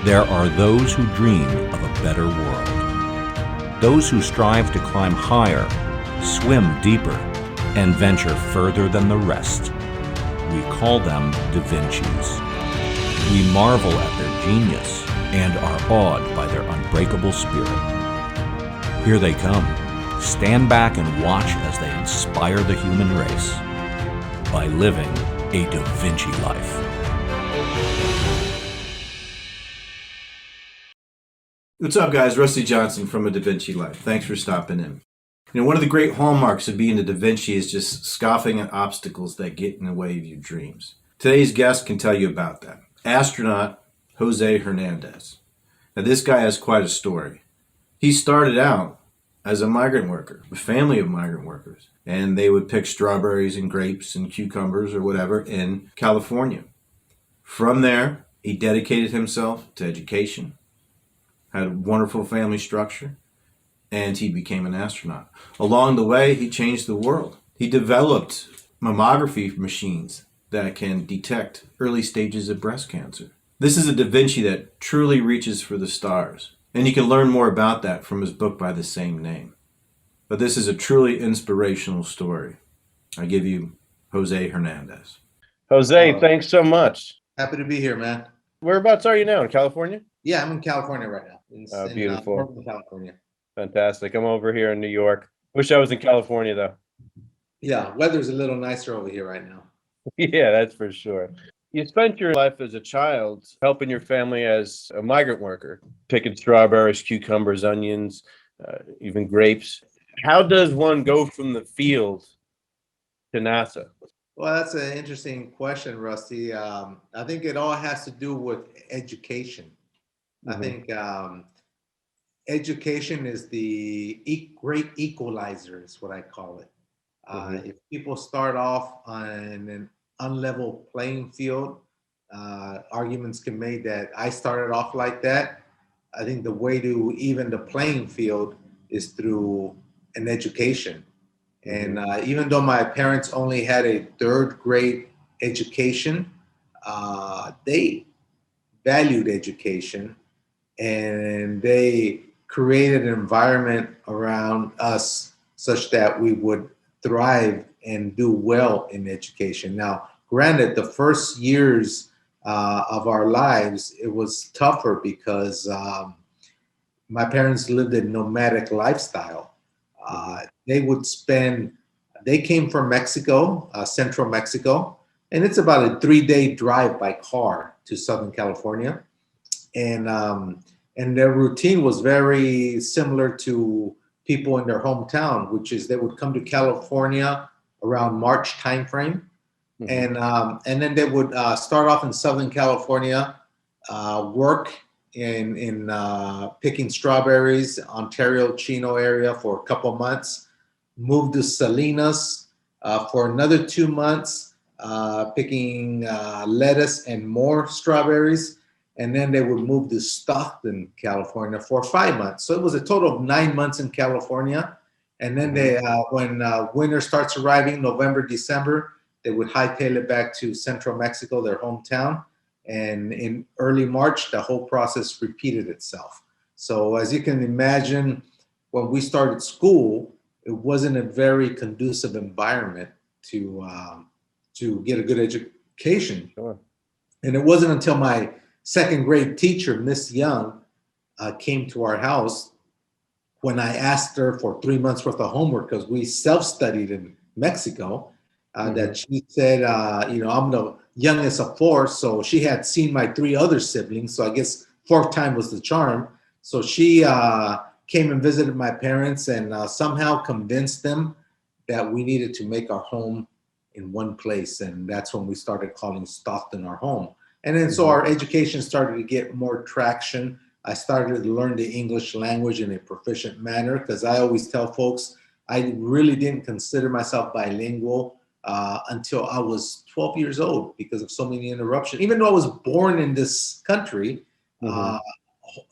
There are those who dream of a better world. Those who strive to climb higher, swim deeper, and venture further than the rest. We call them DaVincis. We marvel at their genius and are awed by their unbreakable spirit. Here they come. Stand back and watch as they inspire the human race by living a DaVinci life. What's up, guys? Rusty Johnson from A DaVinci Life. Thanks for stopping in. You know, one of the great hallmarks of being a Da Vinci is just scoffing at obstacles that get in the way of your dreams. Today's guest can tell you about that. Astronaut Jose Hernandez. Now, this guy has quite a story. He started out as a migrant worker, a family of migrant workers, and they would pick strawberries and grapes and cucumbers or whatever in California. From there, he dedicated himself to education, had a wonderful family structure, and he became an astronaut. Along the way, he changed the world. He developed mammography machines that can detect early stages of breast cancer. This is a Da Vinci that truly reaches for the stars, and you can learn more about that from his book by the same name. But this is a truly inspirational story. I give you Jose Hernandez. Jose, thanks so much. Happy to be here, man. Whereabouts are you now? In California? Yeah, I'm in California right now. Beautiful. Northern California. Fantastic. I'm over here in New York. Wish I was in California, though. Yeah, weather's a little nicer over here right now. Yeah, that's for sure. You spent your life as a child helping your family as a migrant worker, picking strawberries, cucumbers, onions, even grapes. How does one go from the field to NASA? Well, that's an interesting question, Rusty. I think it all has to do with education. I think education is the great equalizer, is what I call it. If people start off on an unlevel playing field, arguments can be made that I started off like that. I think the way to even the playing field is through an education. And even though my parents only had a third grade education, they valued education, and they created an environment around us such that we would thrive and do well in education. Now, granted, the first years of our lives, it was tougher because my parents lived a nomadic lifestyle. They came from Mexico, central Mexico, and it's about a 3-day drive by car to Southern California. And their routine was very similar to people in their hometown, which is they would come to California around March timeframe. And then they would start off in Southern California, work in picking strawberries, Ontario, Chino area for a couple months, moved to Salinas for another 2 months, picking lettuce and more strawberries. And then they would move to Stockton, California for 5 months. So it was a total of 9 months in California. And then they, when winter starts arriving, November, December, they would hightail it back to central Mexico, their hometown. And in early March, the whole process repeated itself. So as you can imagine, when we started school, it wasn't a very conducive environment to get a good education. Sure. And it wasn't until my second grade teacher, Miss Young, came to our house when I asked her for 3 months worth of homework, because we self-studied in Mexico, that she said, I'm the youngest of four, so she had seen my 3 other siblings, so I guess fourth time was the charm. So she came and visited my parents and somehow convinced them that we needed to make our home in one place, and that's when we started calling Stockton our home. And then so our education started to get more traction. I started to learn the English language in a proficient manner, because I always tell folks I really didn't consider myself bilingual until I was 12 years old because of so many interruptions. Even though I was born in this country,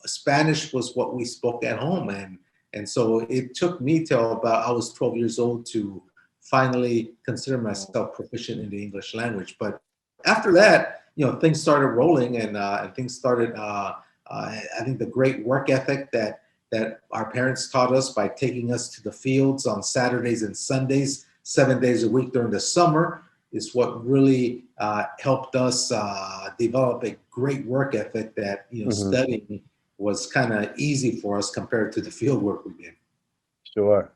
Spanish was what we spoke at home. And so it took me till about I was 12 years old to finally consider myself proficient in the English language. But after that, things started rolling and things started I think the great work ethic that our parents taught us by taking us to the fields on Saturdays and Sundays, 7 days a week during the summer, is what really helped us develop a great work ethic that, studying was kind of easy for us compared to the field work we did. Sure.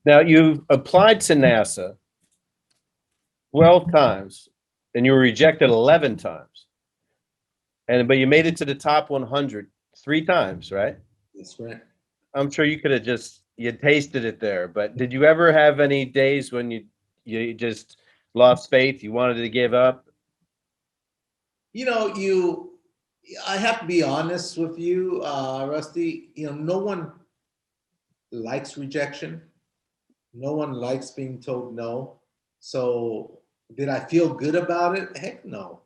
Now, you've applied to NASA 12 times and you were rejected 11 times. But you made it to the top 100 3 times, right? That's right. I'm sure you could have you tasted it there, but did you ever have any days when you just lost faith, you wanted to give up? I have to be honest with you, Rusty. No one likes rejection. No one likes being told no. So did I feel good about it? Heck no.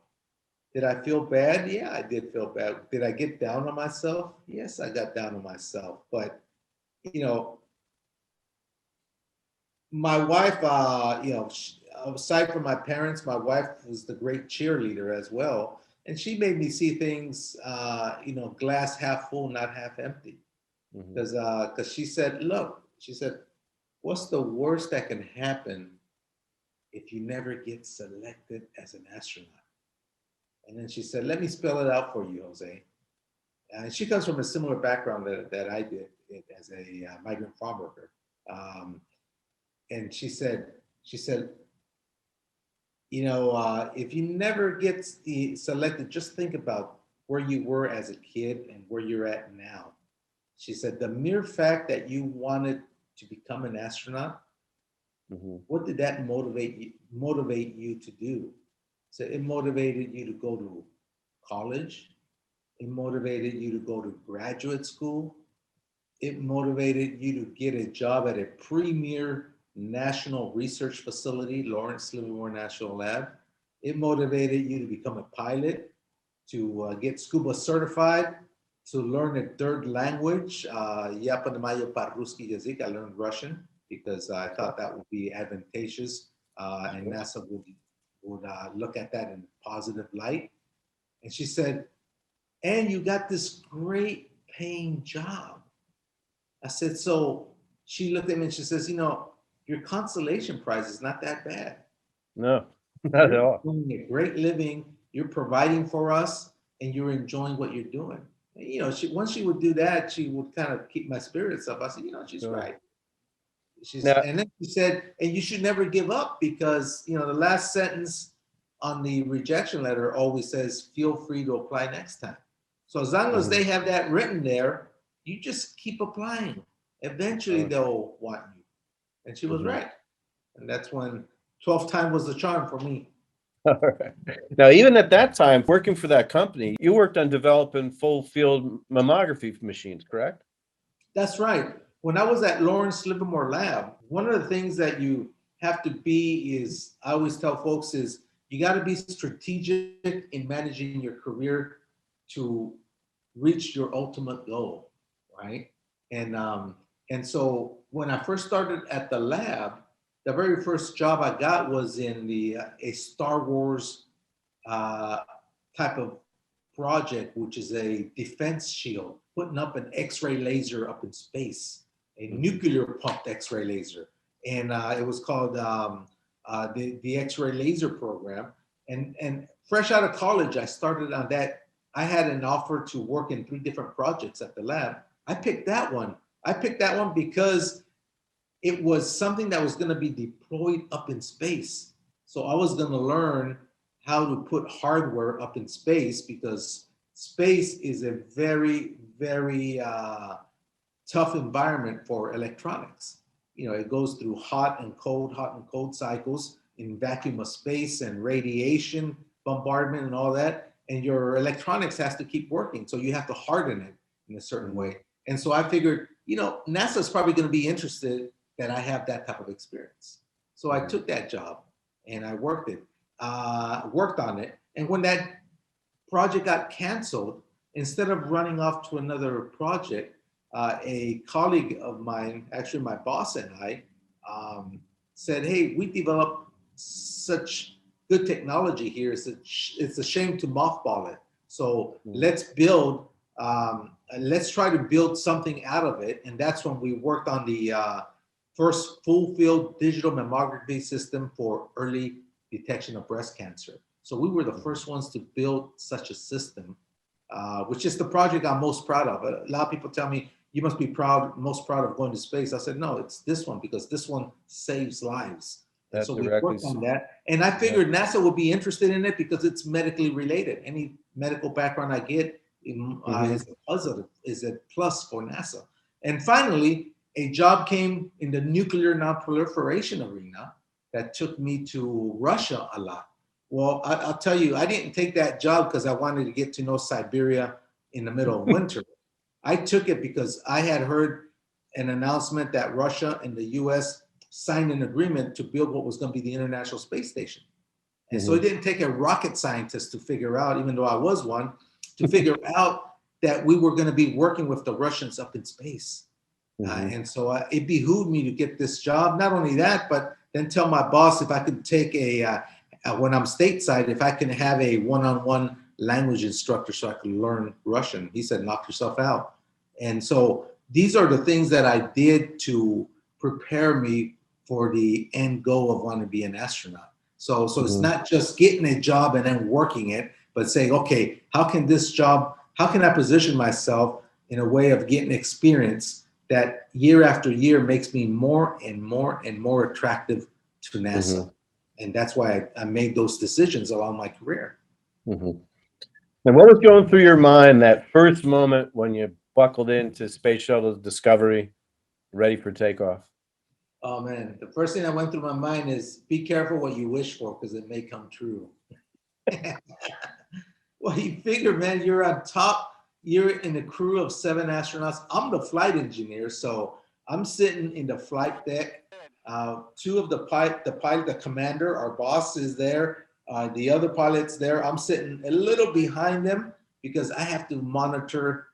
Did I feel bad? Yeah, I did feel bad. Did I get down on myself? Yes, I got down on myself. But, my wife, aside from my parents, my wife was the great cheerleader as well. And she made me see things, glass half full, not half empty. Because she said, look, what's the worst that can happen if you never get selected as an astronaut? And then she said, let me spell it out for you, Jose. And she comes from a similar background that I did as a migrant farm worker. And she said, if you never get selected, just think about where you were as a kid and where you're at now. She said, the mere fact that you wanted to become an astronaut, what did that motivate you to do? So it motivated you to go to college. It motivated you to go to graduate school. It motivated you to get a job at a premier national research facility, Lawrence Livermore National Lab. It motivated you to become a pilot, to get scuba certified, to learn a third language. Я понимаю по-русски язык. I learned Russian because I thought that would be advantageous, and NASA would look at that in a positive light. And she said, and you got this great paying job. I said, so she looked at me and she says, your consolation prize is not that bad. No, not at all. You're doing a great living, you're providing for us, and you're enjoying what you're doing. And, once she would do that, she would kind of keep my spirits up. I said, she's right. And then she said, and you should never give up because, the last sentence on the rejection letter always says, feel free to apply next time. So as long as they have that written there, you just keep applying. Eventually they'll want you. And she was right. And that's when 12th time was the charm for me. All right. Now, even at that time, working for that company, you worked on developing full field mammography machines, correct? That's right. When I was at Lawrence Livermore Lab, one of the things that you have to be is, I always tell folks, is you got to be strategic in managing your career to reach your ultimate goal, right? And so when I first started at the lab, the very first job I got was in a Star Wars type of project, which is a defense shield, putting up an X-ray laser up in space, a nuclear pumped X-ray laser. And it was called the X-ray laser program. And fresh out of college, I started on that. I had an offer to work in 3 different projects at the lab. I picked that one. Because it was something that was going to be deployed up in space. So I was going to learn how to put hardware up in space because space is a very, very tough environment for electronics. It goes through hot and cold cycles in vacuum of space and radiation bombardment and all that. And your electronics has to keep working. So you have to harden it in a certain way. And so I figured, NASA is probably going to be interested that I have that type of experience. So I took that job and I worked on it. And when that project got canceled, instead of running off to another project, a colleague of mine, actually my boss and I, said, hey, we developed such good technology here. It's a shame to mothball it. So let's build let's try to build something out of it. And that's when we worked on the first full field digital mammography system for early detection of breast cancer. So we were the first ones to build such a system, which is the project I'm most proud of. A lot of people tell me, you must be most proud of going to space. I said, no, it's this one, because this one saves lives. And so we worked on that. And I figured NASA would be interested in it because it's medically related. Any medical background I get is a plus for NASA. And finally, a job came in the nuclear non-proliferation arena that took me to Russia a lot. Well, I'll tell you, I didn't take that job because I wanted to get to know Siberia in the middle of winter. I took it because I had heard an announcement that Russia and the US signed an agreement to build what was going to be the International Space Station. And so it didn't take a rocket scientist to figure out, even though I was one, to figure out that we were going to be working with the Russians up in space. And so it behooved me to get this job. Not only that, but then tell my boss if I could take when I'm stateside, if I can have a one-on-one language instructor so I could learn Russian. He said, knock yourself out. And so these are the things that I did to prepare me for the end goal of wanting to be an astronaut. So it's not just getting a job and then working it, but saying, okay, how can I position myself in a way of getting experience that year after year makes me more and more and more attractive to NASA. And that's why I made those decisions along my career. And what was going through your mind that first moment when you buckled into Space Shuttle Discovery, ready for takeoff? Oh man, the first thing that went through my mind is be careful what you wish for because it may come true. Well, you figure, man, you're on top. You're in a crew of 7 astronauts. I'm the flight engineer, so I'm sitting in the flight deck. 2 of the pilot, the commander, our boss is there. The other pilot's there. I'm sitting a little behind them because I have to monitor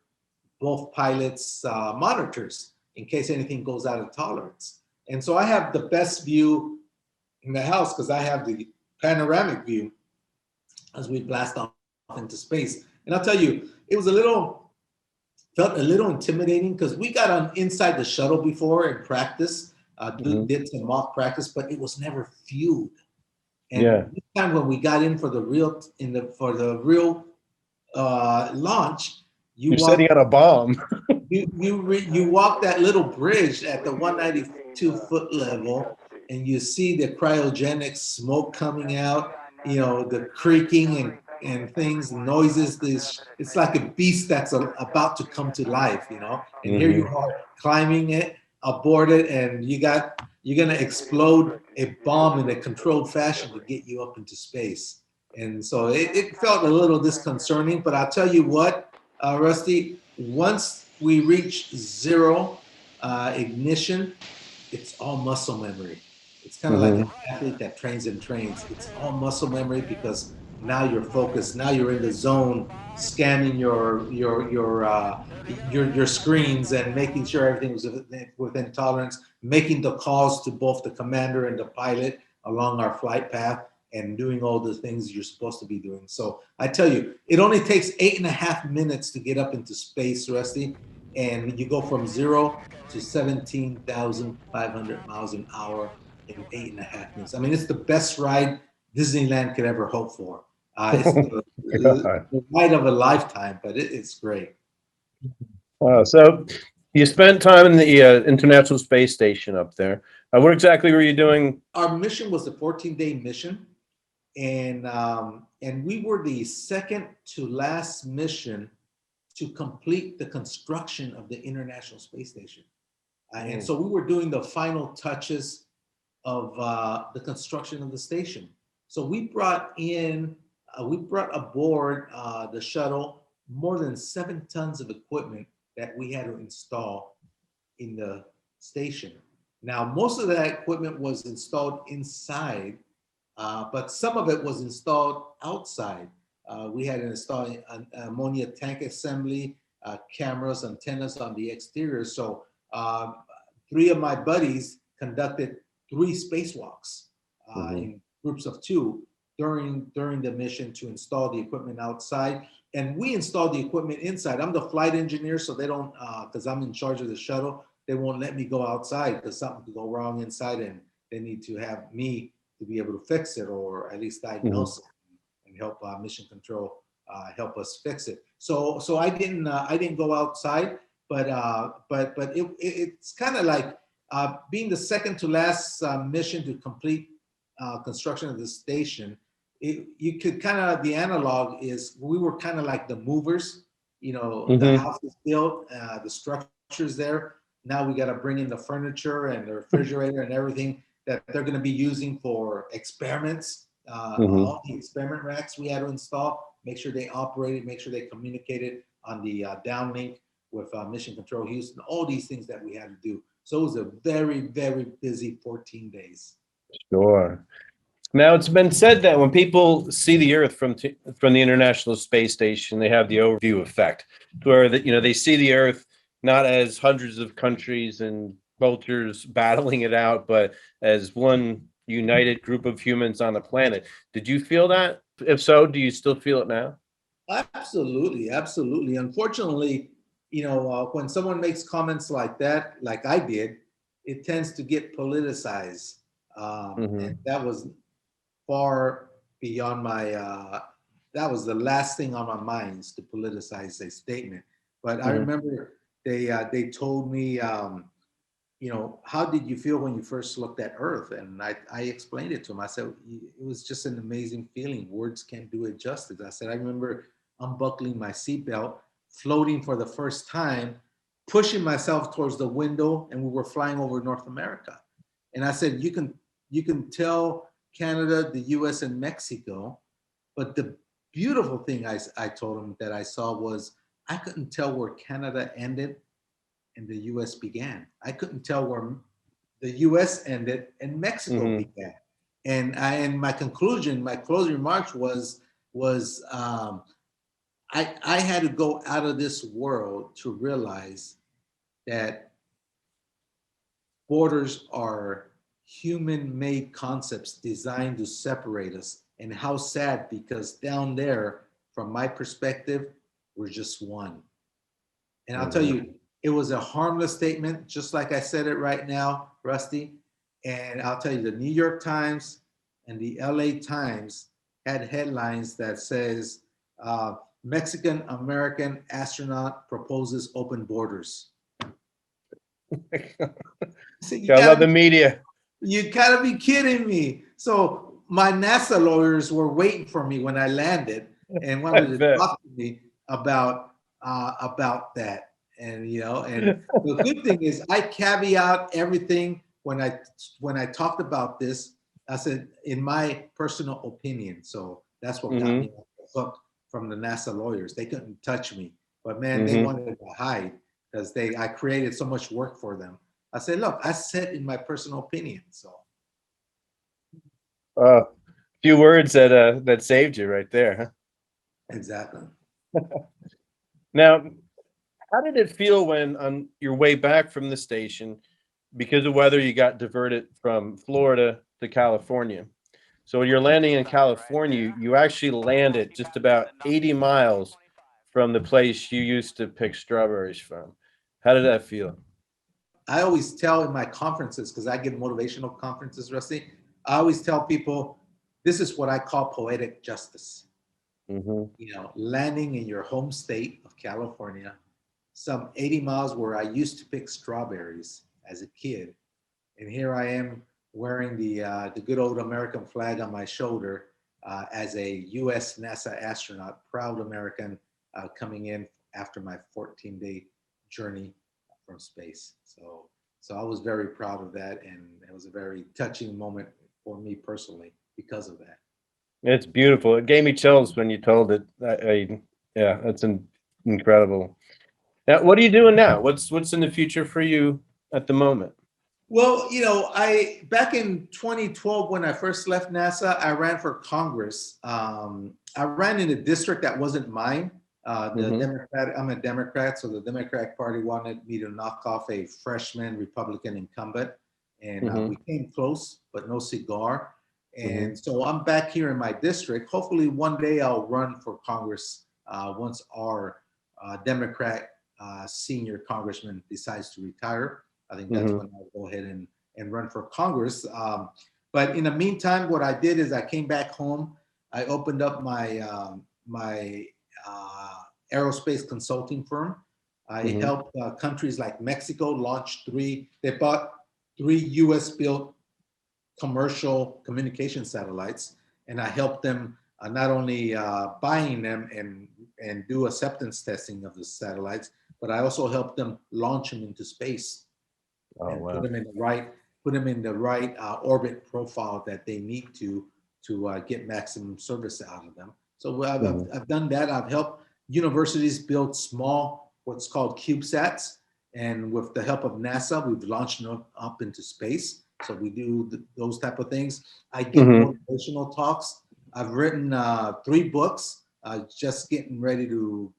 both pilots' monitors in case anything goes out of tolerance. And so I have the best view in the house because I have the panoramic view as we blast off into space. And I'll tell you, it was felt a little intimidating because we got on inside the shuttle before in practice, did some mock practice, but it was never fueled. And this time when we got in for the real launch, you're setting out a bomb. you walk that little bridge at the 192-foot level, and you see the cryogenic smoke coming out. You know, the creaking and things, noises. It's like a beast that's about to come to life. You know, and here you are climbing it, aboard it, and you're gonna explode a bomb in a controlled fashion to get you up into space. And so it felt a little disconcerting, but I'll tell you what, Rusty, once we reach 0 ignition, it's all muscle memory. It's kind of like an athlete that trains. It's all muscle memory because now you're focused. Now you're in the zone, scanning your screens and making sure everything was within tolerance, making the calls to both the commander and the pilot along our flight path, and doing all the things you're supposed to be doing. So I tell you, it only takes 8.5 minutes to get up into space, Rusty, and you go from 0 to 17,500 miles an hour in 8.5 minutes. I mean, it's the best ride Disneyland could ever hope for. It's the ride of a lifetime, but it's great. So you spent time in the International Space Station up there. What exactly were you doing? Our mission was a 14-day mission, and we were the second to last mission to complete the construction of the International Space Station. And so we were doing the final touches of the construction of the station. So we brought aboard the shuttle more than 7 tons of equipment that we had to install in the station. Now, most of that equipment was installed inside, but some of it was installed outside. We had to install an ammonia tank assembly, cameras, antennas on the exterior. So 3 of my buddies conducted 3 spacewalks in groups of 2. during the mission to install the equipment outside, and we installed the equipment inside. I'm the flight engineer, so they don't, because I'm in charge of the shuttle, they won't let me go outside because something could go wrong inside, and they need to have me to be able to fix it, or at least diagnose it and help mission control help us fix it. So I didn't go outside, but it's kind of like being the second to last mission to complete construction of the station. You could kind of, the analog is we were kind of like the movers. You know, the house is built, the structure's there. Now we got to bring in the furniture and the refrigerator and everything that they're going to be using for experiments. All the experiment racks we had to install, make sure they operated, make sure they communicated on the downlink with Mission Control Houston, all these things that we had to do. So it was a very, very busy 14 days. Sure. Now, it's been said that when people see the Earth from the International Space Station, they have the overview effect, where they see the Earth not as hundreds of countries and cultures battling it out, but as one united group of humans on the planet. Did you feel that? If so, do you still feel it now? Absolutely, absolutely. Unfortunately, when someone makes comments like that, like I did, it tends to get politicized, and that was far beyond my. That was the last thing on my mind, is to politicize a statement. But I remember they told me, how did you feel when you first looked at Earth? And I explained it to them. I said, it was just an amazing feeling. Words can't do it justice. I said, I remember unbuckling my seatbelt, floating for the first time, pushing myself towards the window, and we were flying over North America. And I said, you can tell Canada, the US, and Mexico, but the beautiful thing I told them that I saw was I couldn't tell where Canada ended and the US began. I couldn't tell where the US ended and Mexico began. And my conclusion, my closing remarks was I had to go out of this world to realize that borders are human-made concepts designed to separate us. And how sad, because down there, from my perspective, we're just one. And I'll tell you, it was a harmless statement, just like I said it right now, Rusty. And I'll tell you, the New York Times and the LA Times had headlines that says, Mexican-American astronaut proposes open borders. So I love the media. You gotta be kidding me. So my NASA lawyers were waiting for me when I landed and wanted to talk to me about that. And and the good thing is I caveat everything when I talked about this. I said, in my personal opinion. So that's what got me off the hook from the NASA lawyers. They couldn't touch me, but man, they wanted to hide because I created so much work for them. I said, look, I said in my personal opinion. So few words that saved you right there, huh? Exactly. Now, how did it feel when on your way back from the station, because of weather, you got diverted from Florida to California? So when you're landing in California, you actually landed just about 80 miles from the place you used to pick strawberries from. How did that feel? I always tell in my conferences, because I give motivational conferences, Rusty, I always tell people, this is what I call poetic justice. Landing in your home state of California, some 80 miles where I used to pick strawberries as a kid. And here I am wearing the good old American flag on my shoulder as a US NASA astronaut, proud American, coming in after my 14-day journey from space. So I was very proud of that, and it was a very touching moment for me personally because of that. It's beautiful. It gave me chills when you told it. Yeah, that's incredible. Now, what are you doing now? What's in the future for you at the moment? Well, I back in 2012 when I first left NASA, I ran for Congress. I ran in a district that wasn't mine. I'm a Democrat, so the Democratic Party wanted me to knock off a freshman Republican incumbent, and we came close, but no cigar. And so I'm back here in my district. Hopefully one day I'll run for Congress once our Democrat senior congressman decides to retire. I think that's when I'll go ahead and run for Congress. But in the meantime, what I did is I came back home. I opened up my aerospace consulting firm. I helped countries like Mexico launch they bought 3 US built commercial communication satellites. And I helped them not only buying them and do acceptance testing of the satellites, but I also helped them launch them into space and put them in the right orbit profile that they need to get maximum service out of them. So I've done that. I've helped universities build small, what's called CubeSats. And with the help of NASA, we've launched them up into space. So we do those type of things. I give motivational talks. I've written 3 books, just getting ready to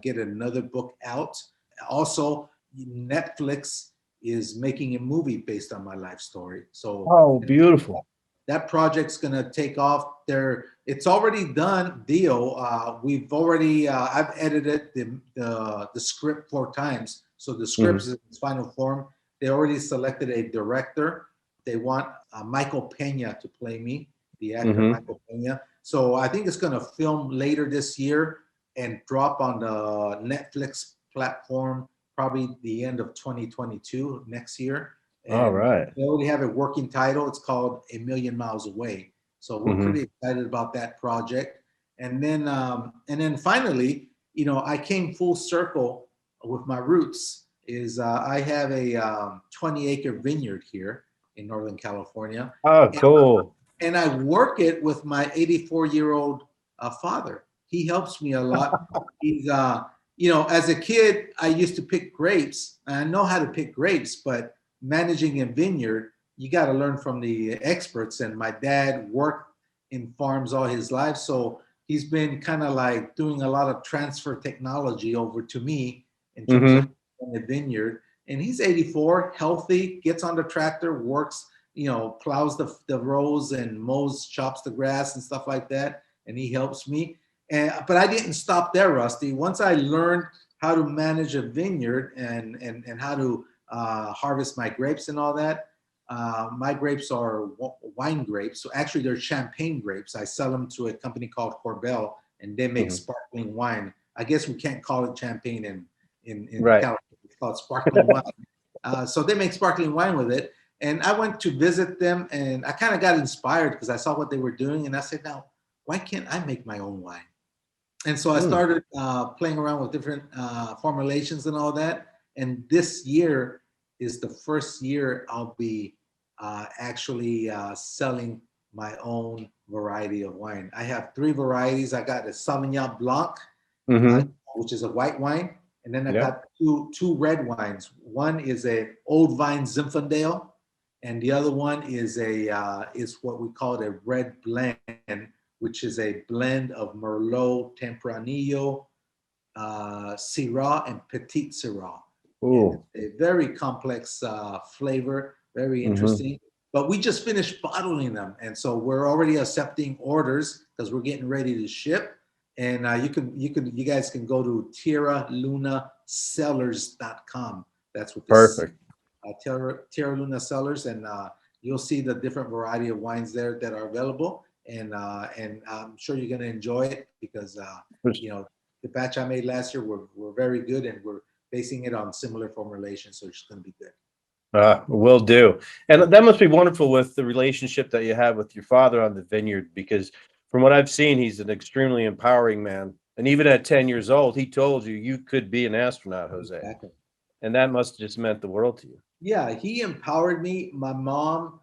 get another book out. Also, Netflix is making a movie based on my life story. So beautiful. That project's gonna take off. It's already done, deal. We've already, I've edited the script 4 times. So the script is in its final form. They already selected a director. They want Michael Pena to play me, the actor Michael Pena. So I think it's gonna film later this year and drop on the Netflix platform probably the end of 2022, next year. And all right. they already have a working title. It's called A Million Miles Away. So we're pretty excited about that project. And then finally, I came full circle with my roots. I have a 20-acre vineyard here in Northern California. Oh, cool. And I work it with my 84-year-old father. He helps me a lot. He's, as a kid, I used to pick grapes. I know how to pick grapes, but managing a vineyard, you got to learn from the experts. And my dad worked in farms all his life. So he's been kind of like doing a lot of transfer technology over to me in terms of a vineyard. And he's 84, healthy, gets on the tractor, works, plows the rows and mows, chops the grass and stuff like that. And he helps me. But I didn't stop there, Rusty. Once I learned how to manage a vineyard and how to harvest my grapes and all that, my grapes are wine grapes. So actually they're champagne grapes. I sell them to a company called Corbel, and they make sparkling wine. I guess we can't call it champagne in California. It's called sparkling wine. So they make sparkling wine with it. And I went to visit them, and I kind of got inspired because I saw what they were doing. And I said, now, why can't I make my own wine? And so I started playing around with different formulations and all that. And this year is the first year I'll be actually selling my own variety of wine. I have 3 varieties. I got a Sauvignon Blanc, which is a white wine. And then I got two red wines. One is a Old Vine Zinfandel, and the other one is is what we call a red blend, which is a blend of Merlot, Tempranillo, Syrah, and Petit Syrah. A very complex flavor, very interesting. But we just finished bottling them, and so we're already accepting orders because we're getting ready to ship. And you guys can go to TierraLunaCellars.com. That's what this Perfect. Tierra Luna Cellars, and you'll see the different variety of wines there that are available. And I'm sure you're going to enjoy it because the batch I made last year were very good, and we're basing it on similar formulations, so it's going to be good. Will do. And that must be wonderful with the relationship that you have with your father on the vineyard, because from what I've seen, he's an extremely empowering man. And even at 10 years old, he told you could be an astronaut, Jose. Exactly. And that must have just meant the world to you. Yeah, he empowered me. My mom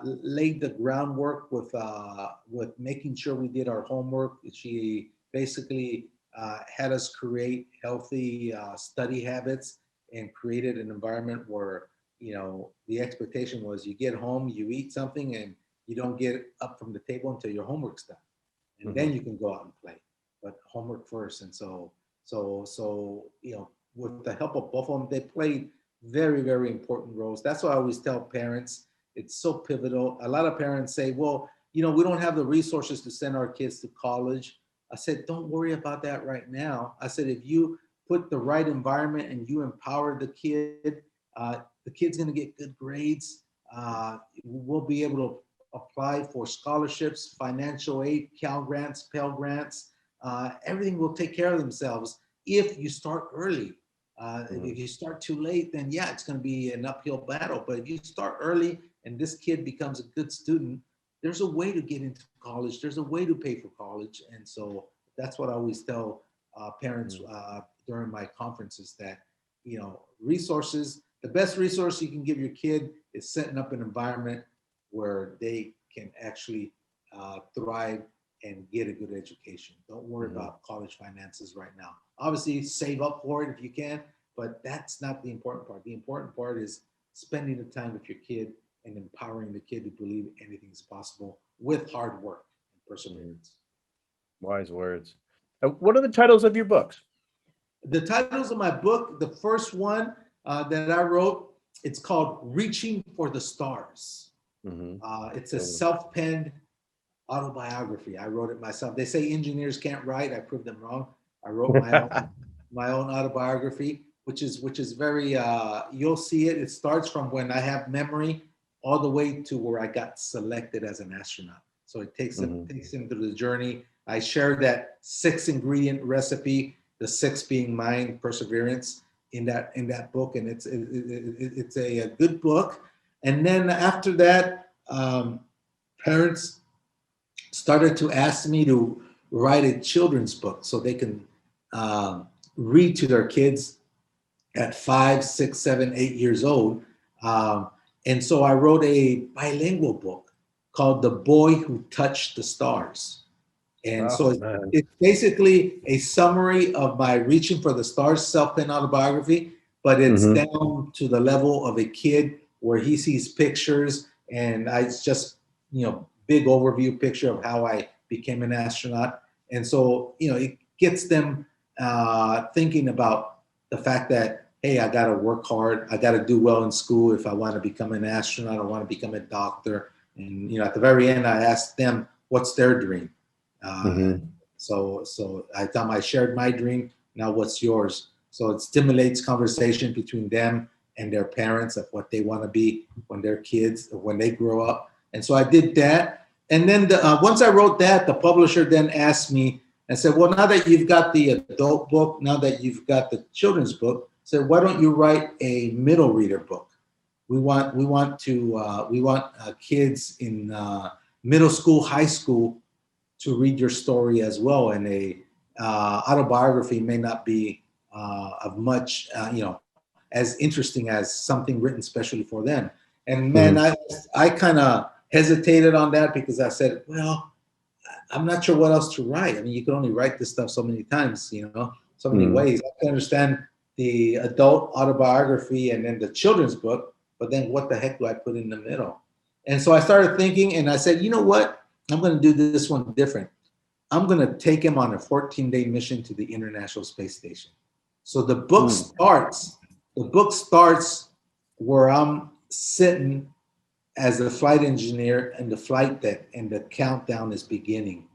laid the groundwork with making sure we did our homework. She basically had us create healthy study habits and created an environment where, the expectation was you get home, you eat something, and you don't get up from the table until your homework's done. And then you can go out and play, but homework first. And so, with the help of both of them, they played very, very important roles. That's why I always tell parents, it's so pivotal. A lot of parents say, well, we don't have the resources to send our kids to college. I said, don't worry about that right now. I said, if you put the right environment and you empower the kid's going to get good grades. We'll be able to apply for scholarships, financial aid, Cal grants, Pell grants. Everything will take care of themselves if you start early. If you start too late, then yeah, it's going to be an uphill battle. But if you start early and this kid becomes a good student, there's a way to get into college. There's a way to pay for college. And so that's what I always tell parents during my conferences, that, resources, the best resource you can give your kid is setting up an environment where they can actually thrive and get a good education. Don't worry about college finances right now. Obviously, save up for it if you can, but that's not the important part. The important part is spending the time with your kid and empowering the kid to believe anything is possible with hard work and perseverance. Wise words. What are the titles of your books? The titles of my book, the first one that I wrote, it's called Reaching for the Stars. It's a self-penned autobiography. I wrote it myself. They say engineers can't write. I proved them wrong. I wrote my own autobiography, which is very, you'll see it. It starts from when I have memory all the way to where I got selected as an astronaut. So it takes them through the journey. I share that 6-ingredient recipe, the 6 being mind, perseverance, in that book, and it's a good book. And then after that, parents started to ask me to write a children's book so they can read to their kids at 5, 6, 7, 8 years old. And so I wrote a bilingual book called The Boy Who Touched the Stars. And it's basically a summary of my Reaching for the Stars self-penned autobiography, but it's down to the level of a kid where he sees pictures, and it's just, big overview picture of how I became an astronaut. And so, it gets them thinking about the fact that, hey, I got to work hard. I got to do well in school if I want to become an astronaut. I want to become a doctor. And, at the very end, I asked them, what's their dream? So I tell them I shared my dream. Now what's yours? So it stimulates conversation between them and their parents of what they want to be when they're kids, or when they grow up. And so I did that. And then once I wrote that, the publisher then asked me and said, well, now that you've got the adult book, now that you've got the children's book, said, why don't you write a middle reader book? We want kids in middle school, high school to read your story as well. And a autobiography may not be of much, as interesting as something written specially for them. And man, I kind of hesitated on that because I said, well, I'm not sure what else to write. I mean, you can only write this stuff so many times, so many ways. I can understand the adult autobiography and then the children's book, but then what the heck do I put in the middle? And so I started thinking, and I said, you know what? I'm going to do this one different. I'm going to take him on a 14-day mission to the International Space Station. So the book starts where I'm sitting as a flight engineer in the flight deck, and the countdown is beginning.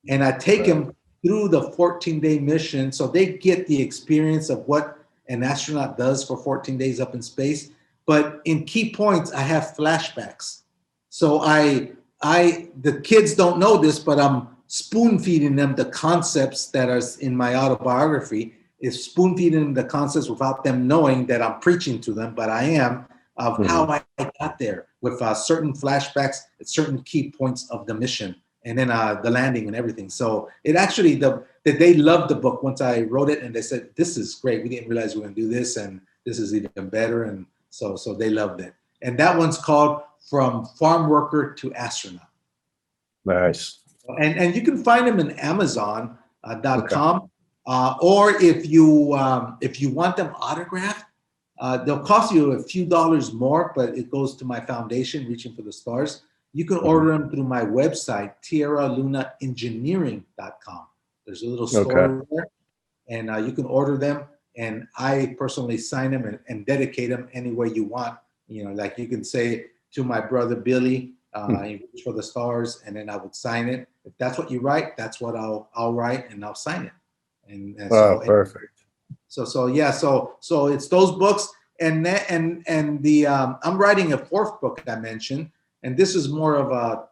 And I take him through the 14-day mission so they get the experience of what an astronaut does for 14 days up in space. But in key points, I have flashbacks. So the kids don't know this, but I'm spoon feeding them the concepts that are in my autobiography. Is spoon feeding them the concepts without them knowing that I'm preaching to them, but I am, of how I got there with certain flashbacks at certain key points of the mission, and then the landing and everything. So it actually, they loved the book once I wrote it, and they said, this is great. We didn't realize we were going to do this, and this is even better. And so they loved it. And that one's called From Farm Worker to Astronaut. Nice. And you can find them in Amazon.com. Or if you want them autographed, they'll cost you a few dollars more, but it goes to my foundation, Reaching for the Stars. You can order them through my website, tierralunaengineering.com. There's a little store there, and you can order them. And I personally sign them and dedicate them any way you want. Like you can say to my brother Billy, in Reach for the Stars, and then I would sign it. If that's what you write, that's what I'll write, and I'll sign it. And Oh, so perfect. so it's those books, and the I'm writing a fourth book I mentioned, and this is more of a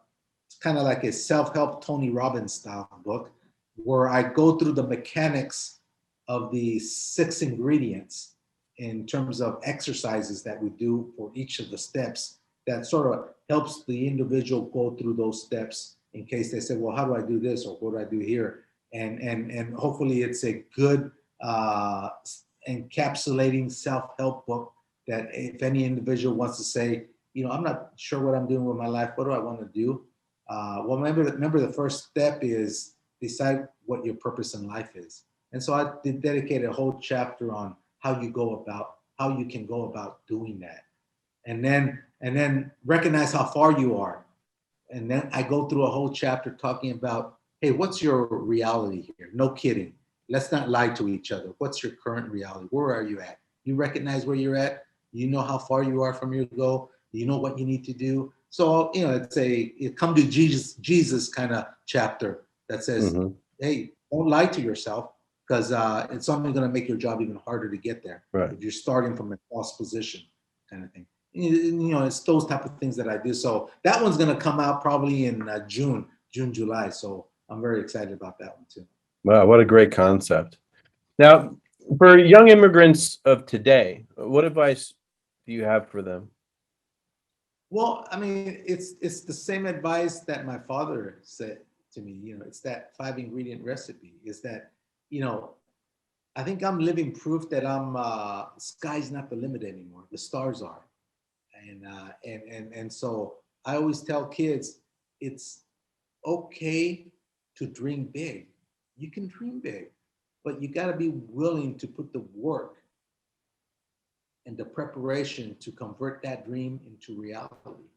kind of like a self-help Tony Robbins style book, where I go through the mechanics of the 6 ingredients in terms of exercises that we do for each of the steps that sort of helps the individual go through those steps in case they say, well, how do I do this, or what do I do here? And hopefully it's a good encapsulating self-help book that if any individual wants to say, I'm not sure what I'm doing with my life, what do I want to do? Well, remember the first step is decide what your purpose in life is. And so I dedicated a whole chapter on how you can go about doing that. And then recognize how far you are. And then I go through a whole chapter talking about, hey, what's your reality here? No kidding. Let's not lie to each other. What's your current reality? Where are you at? You recognize where you're at? You know how far you are from your goal? You know what you need to do? So, it's a come to Jesus kind of chapter that says, hey, don't lie to yourself, because it's only going to make your job even harder to get there. Right. If you're starting from a false position kind of thing. It's those type of things that I do. So that one's going to come out probably in June, July. So I'm very excited about that one too. Wow, what a great concept. Now, for young immigrants of today, what advice do you have for them? Well, I mean, it's the same advice that my father said to me. It's that 5 ingredient recipe. Is that, I think I'm living proof that sky's not the limit anymore. The stars are. And so I always tell kids, it's okay to dream big. You can dream big, but you got to be willing to put the work and the preparation to convert that dream into reality.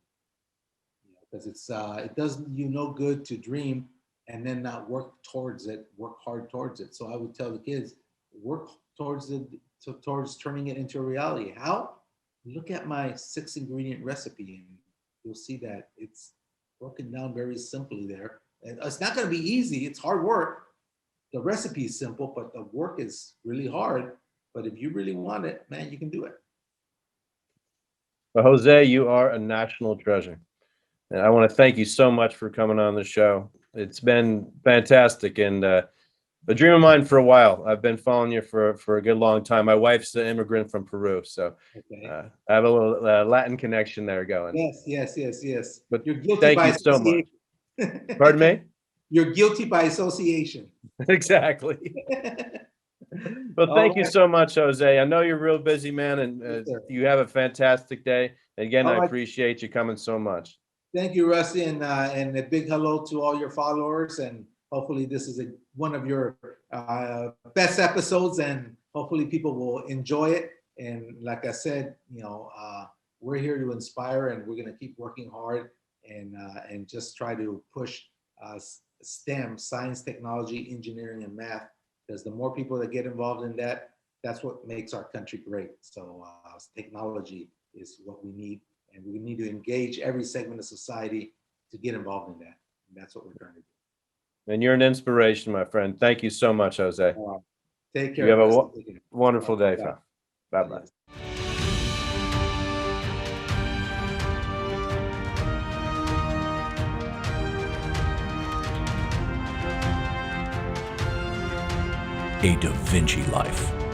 Because it does you no good to dream and then not work hard towards it. So I would tell the kids, work towards turning it into a reality. How? Look at my 6 ingredient recipe, and you'll see that it's broken down very simply there. And it's not going to be easy. It's hard work. The recipe is simple, but the work is really hard. But if you really want it, man, you can do it. Well, Jose, you are a national treasure. And I want to thank you so much for coming on the show. It's been fantastic, and a dream of mine for a while. I've been following you for a good long time. My wife's an immigrant from Peru, so I have a little Latin connection there going. Yes. But you're guilty thank by you so much. association. Pardon me? You're guilty by association. Exactly. Well, thank you so much, Jose. I know you're a real busy man, and you have a fantastic day. Again, I appreciate you coming so much. Thank you, Rusty, and a big hello to all your followers. And hopefully this is one of your best episodes, and hopefully people will enjoy it. And like I said, we're here to inspire, and we're going to keep working hard and just try to push STEM, science, technology, engineering, and math, because the more people that get involved in that, that's what makes our country great. So technology is what we need, and we need to engage every segment of society to get involved in that. And that's what we're trying to do. And you're an inspiration, my friend. Thank you so much, Jose. Take care. You have a wonderful day, fam. Bye-bye. A DaVinci Life.